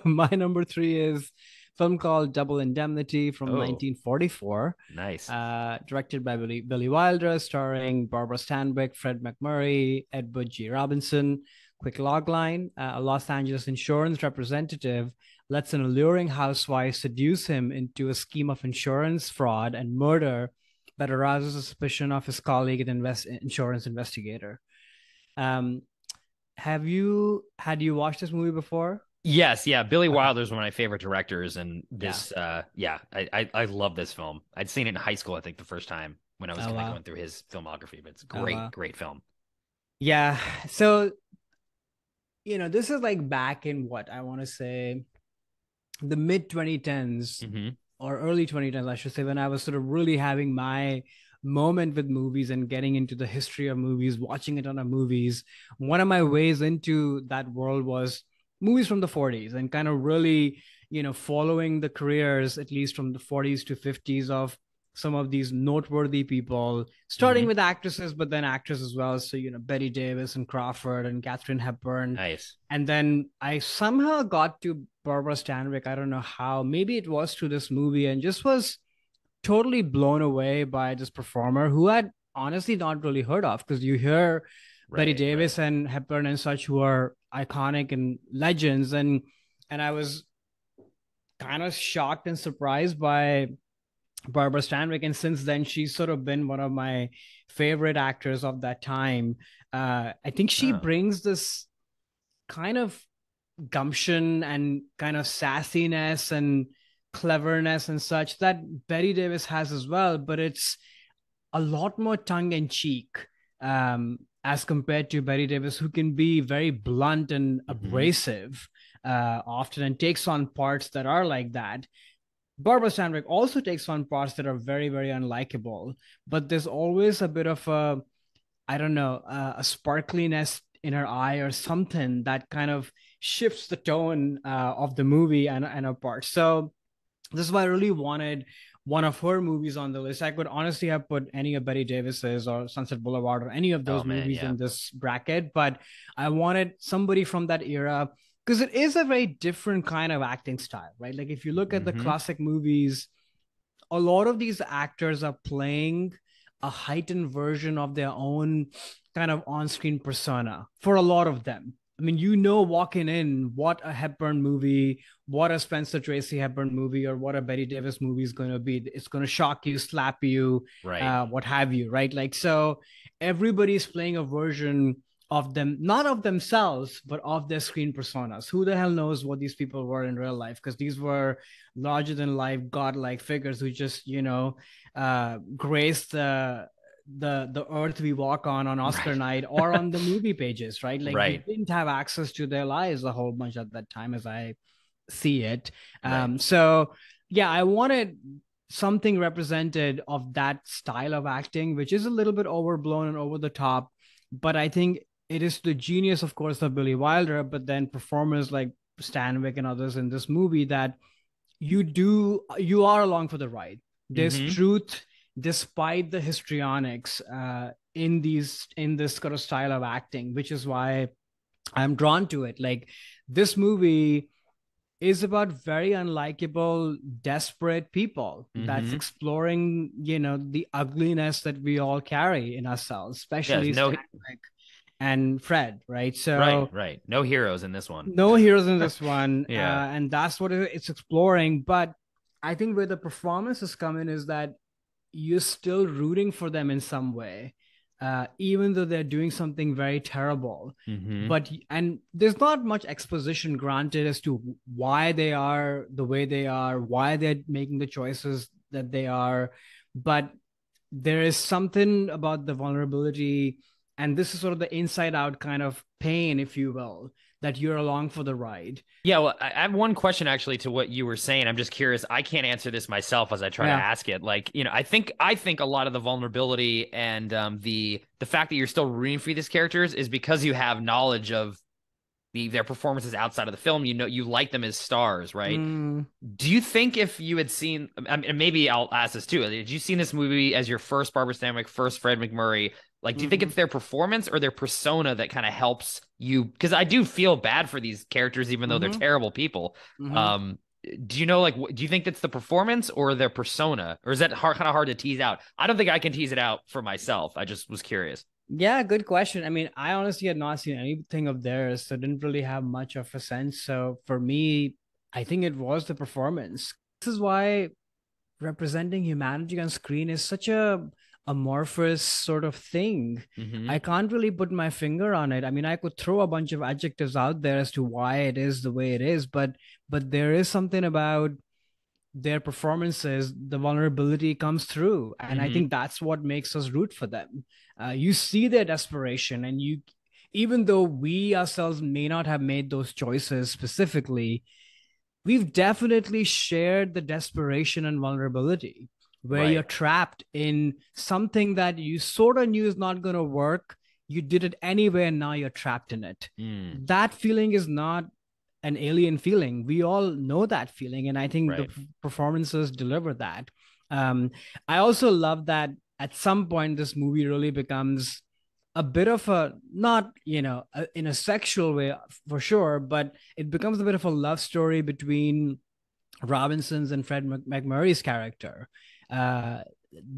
My number three is a film called Double Indemnity from Oh, 1944, nice. directed by Billy Wilder, starring Barbara Stanwyck, Fred McMurray, Edward G. Robinson. Quick logline: a Los Angeles insurance representative lets an alluring housewife seduce him into a scheme of insurance fraud and murder that arouses the suspicion of his colleague and insurance investigator. Um, had you watched this movie before? Yes, yeah. Billy Okay. Wilder's one of my favorite directors, and Yeah. this, yeah, I love this film. I'd seen it in high school, I think, the first time when I was Oh kind of wow. going through his filmography. But it's a Oh great, wow. great film. Yeah. So, this is like back in what I want to say the mid 2010s Hmm. or early 2010s, I should say, when I was sort of really having my moment with movies and getting into the history of movies, watching a ton of movies. One of my ways into that world was movies from the 40s and kind of really, following the careers, at least from the 40s to 50s, of some of these noteworthy people, starting Hmm. with actresses, but then actors as well. So, Betty Davis and Crawford and Katharine Hepburn. Nice. And then I somehow got to Barbara Stanwyck. I don't know how. Maybe it was through this movie, and just was totally blown away by this performer who I'd honestly not really heard of, because you hear Betty Right, right. Davis and Hepburn and such, who are iconic and legends, and I was kind of shocked and surprised by Barbara Stanwyck, and since then she's sort of been one of my favorite actors of that time. I think she Oh, brings this kind of gumption and kind of sassiness and cleverness and such that Betty Davis has as well, but it's a lot more tongue in cheek, as compared to Betty Davis, who can be very blunt and hmm, abrasive often, and takes on parts that are like that. Barbara Stanwyck also takes on parts that are very, very unlikable, but there's always a bit of a, I don't know, a sparkliness in her eye or something that kind of shifts the tone of the movie and her part. So this is why I really wanted one of her movies on the list. I could honestly have put any of Betty Davis's or Sunset Boulevard or any of oh those man, movies yeah. in this bracket, but I wanted somebody from that era, because it is a very different kind of acting style, right? Like if you look at the Hmm. classic movies, a lot of these actors are playing a heightened version of their own kind of on-screen persona for a lot of them. I mean, walking in what a Hepburn movie, what a Spencer Tracy Hepburn movie, or what a Betty Davis movie is going to be. It's going to shock you, slap you, Right. what have you, right? Like, so everybody's playing a version of them, not of themselves, but of their screen personas. Who the hell knows what these people were in real life? Because these were larger than life, godlike figures who just, graced the earth we walk on Oscar Right. night or on the movie pages, right? Like we Right. didn't have access to their lives a whole bunch at that time, as I see it. Right. So yeah, I wanted something represented of that style of acting, which is a little bit overblown and over the top, but I think it is the genius, of course, of Billy Wilder, but then performers like Stanwyck and others in this movie, that you are along for the ride. There's Hmm. truth despite the histrionics in this kind of style of acting, which is why I'm drawn to it. Like, this movie is about very unlikable, desperate people that's Hmm. exploring, the ugliness that we all carry in ourselves, Yeah, there's especially no, Stanwyck and Fred, right? right, So right. No heroes in this one. no heroes in this one, Yeah. and that's what it's exploring. But I think where the performances come in is that you're still rooting for them in some way, even though they're doing something very terrible. Hmm. But and there's not much exposition granted as to why they are the way they are, why they're making the choices that they are, but there is something about the vulnerability, and this is sort of the inside out kind of pain, if you will, that you're along for the ride. Yeah, well, I have one question actually to what you were saying. I'm just curious. I can't answer this myself as I try to Yeah. ask it. Like, I think a lot of the vulnerability and the fact that you're still rooting for these characters is because you have knowledge of their performances outside of the film. You know, you like them as stars, right? Mm, Do you think if you had seen, I mean, maybe I'll ask this too. Did you seen this movie as your first Barbara Stanwyck, first Fred McMurray? Like, do you think Mhm. it's their performance or their persona that kind of helps you? Because I do feel bad for these characters, even though they're Mhm. terrible people. Mhm. Um, do you know, like, do you think that's the performance or their persona, or is that kind of hard to tease out? I don't think I can tease it out for myself. I just was curious. Yeah, good question. I mean, I honestly had not seen anything of theirs, so didn't really have much of a sense. So for me, I think it was the performance. This is why representing humanity on screen is such a amorphous sort of thing. Hmm. I can't really put my finger on it. I mean, I could throw a bunch of adjectives out there as to why it is the way it is, but there is something about their performances, the vulnerability comes through, and I Hmm. think that's what makes us root for them. You see their desperation, and you, even though we ourselves may not have made those choices specifically, we've definitely shared the desperation and vulnerability where you're Right. trapped in something that you sort of knew is not going to work. You did it anyway, and now you're trapped in it. Mm, That feeling is not an alien feeling. We all know that feeling. And I think the right. performances deliver that. Um, I also love that at some point, this movie really becomes a bit of a, not in a sexual way for sure, but it becomes a bit of a love story between Robinson's and Fred McMurray's character. uh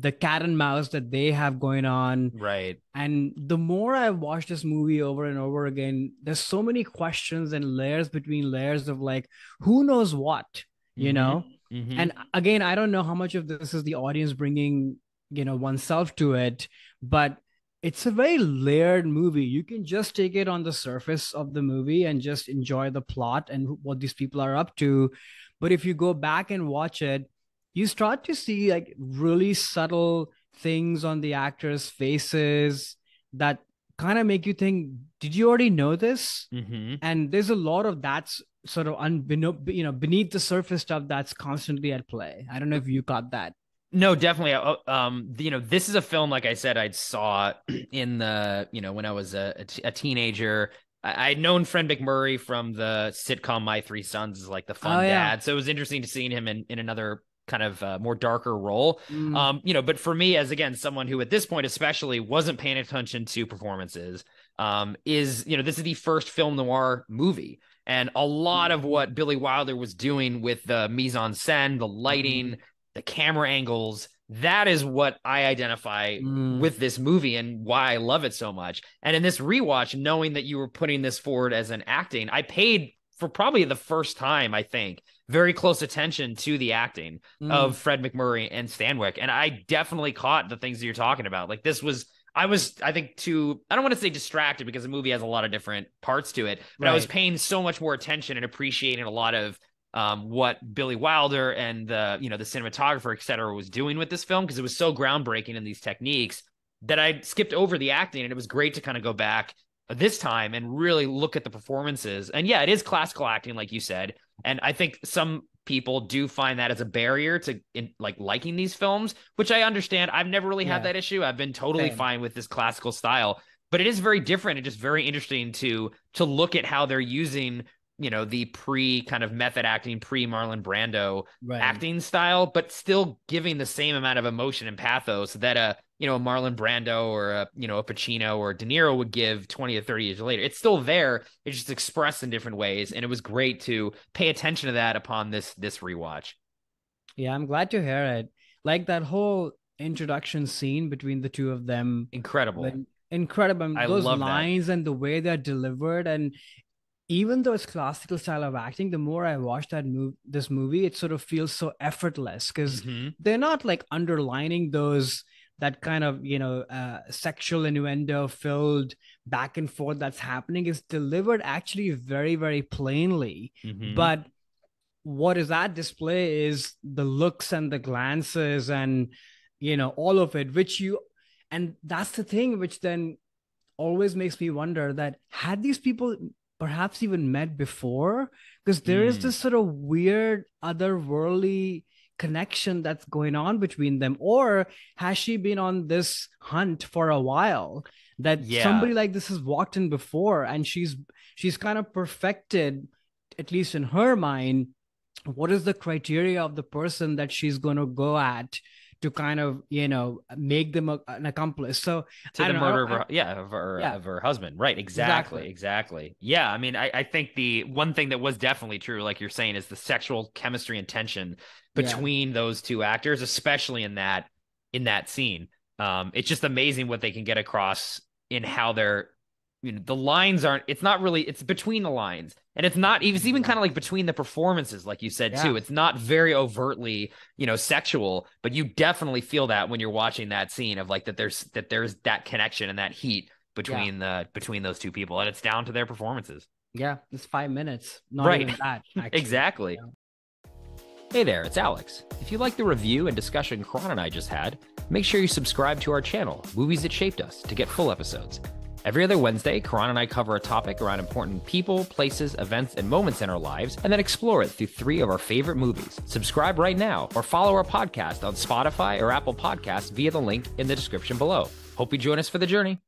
the cat and mouse that they have going on. Right. And the more I watch this movie over and over again, there's so many questions and layers between layers of like, who knows what, you Hmm. know? Hmm. And again, I don't know how much of this is the audience bringing, oneself to it, but it's a very layered movie. You can just take it on the surface of the movie and just enjoy the plot and what these people are up to. But if you go back and watch it, you start to see like really subtle things on the actors' faces that kind of make you think, did you already know this? Hmm. And there's a lot of that's sort of beneath the surface stuff that's constantly at play. I don't know if you caught that. No, definitely. This is a film, like I said, I saw in when I was a teenager. I'd known Fred McMurray from the sitcom My Three Sons as like the Oh fun yeah. dad. So it was interesting to seeing him in another kind of more darker role. Mm, But for me, as again, someone who at this point especially wasn't paying attention to performances, this is the first film noir movie. And a lot of mm, what Billy Wilder was doing with the mise en scène, the lighting, mm, the camera angles, that is what I identify mm, with this movie and why I love it so much. And in this rewatch, knowing that you were putting this forward as an acting, I paid for probably the first time, I think, very close attention to the acting of mm. Fred McMurray and Stanwyck. And I definitely caught the things that you're talking about. Like I think, I don't want to say distracted because the movie has a lot of different parts to it, but I was Right. paying so much more attention and appreciating a lot of what Billy Wilder and the cinematographer, et cetera, was doing with this film because it was so groundbreaking in these techniques that I skipped over the acting, and it was great to kind of go back this time and really look at the performances. And yeah, it is classical acting, like you said, and I think some people do find that as a barrier to like liking these films, which I understand. I've never really had Yeah. that issue. I've been totally Same. fine with this classical style, but it is very different and just very interesting to look at how they're using the pre kind of method acting, pre Marlon Brando Right. acting style, but still giving the same amount of emotion and pathos that a Marlon Brando or a Pacino or De Niro would give 20 or 30 years later. It's still there. It's just expressed in different ways. And it was great to pay attention to that upon this rewatch. Yeah, I'm glad to hear it. Like that whole introduction scene between the two of them, Incredible. when incredible, I those love that. lines and the way they're delivered. And even though it's classical style of acting, the more I watch this movie, it sort of feels so effortless because Hmm. they're not like underlining those, that kind of sexual innuendo filled back and forth that's happening. Is delivered actually very, very plainly. Hmm. But what is at display is the looks and the glances and all of it, which you, and that's the thing which then always makes me wonder that had these people perhaps even met before, because there is Mm. this sort of weird otherworldly connection that's going on between them, or has she been on this hunt for a while, that Yeah. somebody like this has walked in before and she's kind of perfected, at least in her mind, what is the criteria of the person that she's going to go at to kind of, make them an accomplice. So to I the don't murder know. of her husband. Right. Exactly. Yeah. I mean, I think the one thing that was definitely true, like you're saying, is the sexual chemistry and tension between those two actors, especially in that scene. It's just amazing what they can get across in how they're, the lines aren't, it's not really, it's between the lines. And it's even kind of like between the performances, like you said, too. It's not very overtly, sexual, but you definitely feel that when you're watching that scene of like that there's that connection and that heat between those two people. And it's down to their performances. Yeah, it's 5 minutes. Not even that, actually. Exactly. Hey there, it's Alex. If you like the review and discussion Karan and I just had, make sure you subscribe to our channel, Movies That Shaped Us, to get full episodes. Every other Wednesday, Karan and I cover a topic around important people, places, events, and moments in our lives, and then explore it through 3 of our favorite movies. Subscribe right now, or follow our podcast on Spotify or Apple Podcasts via the link in the description below. Hope you join us for the journey.